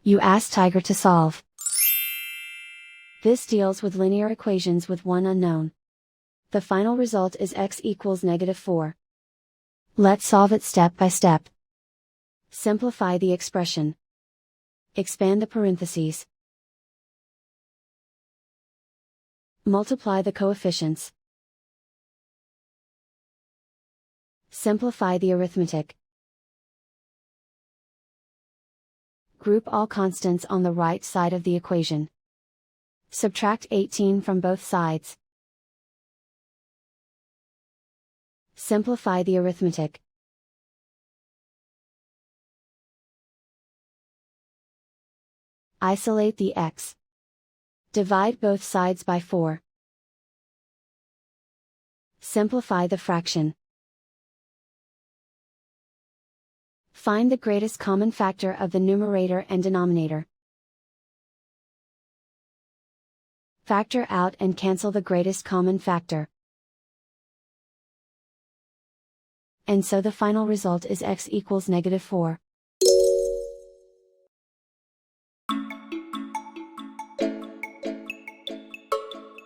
You ask Tiger to solve. This deals with linear equations with one unknown. The final result is x equals -4. Let's solve it step by step. Simplify the expression. Expand the parentheses. Multiply the coefficients. Simplify the arithmetic. Group all constants on the right side of the equation. Subtract 18 from both sides. Simplify the arithmetic. Isolate the x. Divide both sides by 4. Simplify the fraction. Find the greatest common factor of the numerator and denominator. Factor out and cancel the greatest common factor. And so the final result is x equals -4.